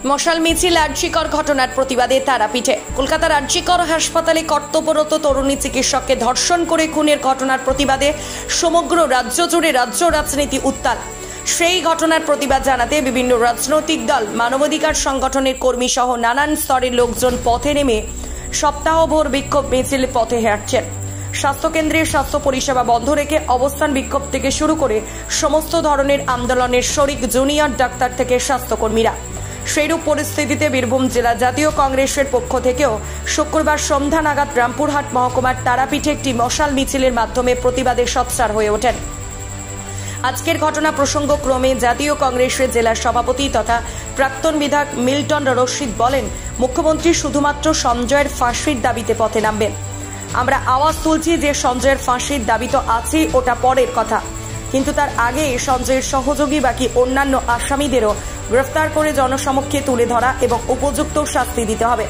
মশাল মিছিল আরজিকর ঘটনার প্রতিবাদে তারাপীঠে। কলকাতার আরজিকর হাসপাতালে কর্তব্যরত তরুণী চিকিৎসককে ধর্ষণ করে খুনের ঘটনার প্রতিবাদে সমগ্র রাজ্য জুড়ে রাজ্য রাজনীতি উত্তাল। সেই ঘটনার প্রতিবাদ জানাতে বিভিন্ন রাজনৈতিক দল, মানবাধিকার সংগঠনের কর্মী সহ নানান স্তরের লোকজন পথে নেমে সপ্তাহভর বিক্ষোভ মিছিল পথে হাঁটছেন। স্বাস্থ্যকেন্দ্রের স্বাস্থ্য পরিষেবা বন্ধ রেখে অবস্থান বিক্ষোভ থেকে শুরু করে সমস্ত ধরনের আন্দোলনের শরিক জুনিয়র ডাক্তার থেকে স্বাস্থ্যকর্মীরা। সেইরূপ পরিস্থিতিতে বীরভূম জেলা জাতীয় কংগ্রেসের পক্ষ থেকেও শুক্রবার সন্ধ্যা নাগাদ রামপুরহাট মহকুমার তারাপীঠে একটি মশাল মিছিলের মাধ্যমে প্রতিবাদে সোচ্চার হয়ে ওঠেন। আজকের ঘটনা প্রসঙ্গক্রমে জাতীয় কংগ্রেসের জেলা সভাপতি তথা প্রাক্তন বিধায়ক মিল্টন রশিদ বলেন, মুখ্যমন্ত্রী শুধুমাত্র সঞ্জয়ের ফাঁসির দাবিতে পথে নামবেন। আমরা আওয়াজ তুলছি যে সঞ্জয়ের ফাঁসির দাবি তো আছেই, ওটা পরের কথা, কিন্তু তার আগে সঞ্জয়ের সহযোগী বাকি অন্যান্য আসামিদেরও গ্রেফতার করে জনসমক্ষে তুলে ধরা এবং উপযুক্ত শাস্তি দিতে হবে।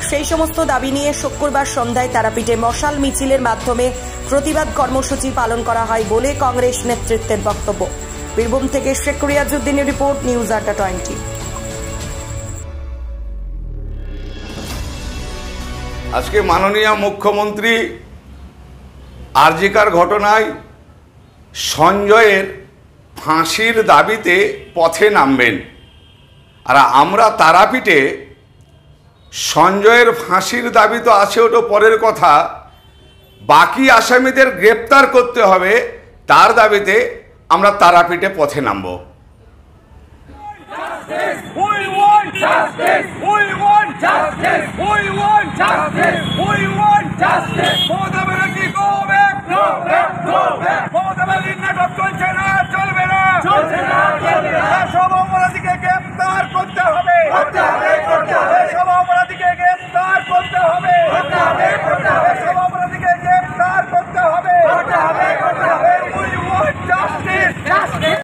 সেই সমস্ত দাবি নিয়ে শুক্রবার সন্ধ্যায় তারাপীঠে মশাল মিছিলের মাধ্যমে প্রতিবাদ কর্মসূচি পালন করা হয় বলে কংগ্রেস নেতৃত্বের বক্তব্য। বীরভূম থেকে শেখ রিয়াজউদ্দিনের রিপোর্ট, নিউজ আড্ডা 20। আজকে মাননীয় মুখ্যমন্ত্রী আরজিকর ঘটনায় সঞ্জয়ের ফাঁসির দাবিতে পথে নামবেন, আর আমরা তারাপীঠে সঞ্জয়ের ফাঁসির দাবি তো আছে, ওটা পরের কথা, বাকি আসামিদের গ্রেপ্তার করতে হবে তার দাবিতে আমরা তারাপীঠে পথে নামব। Justice!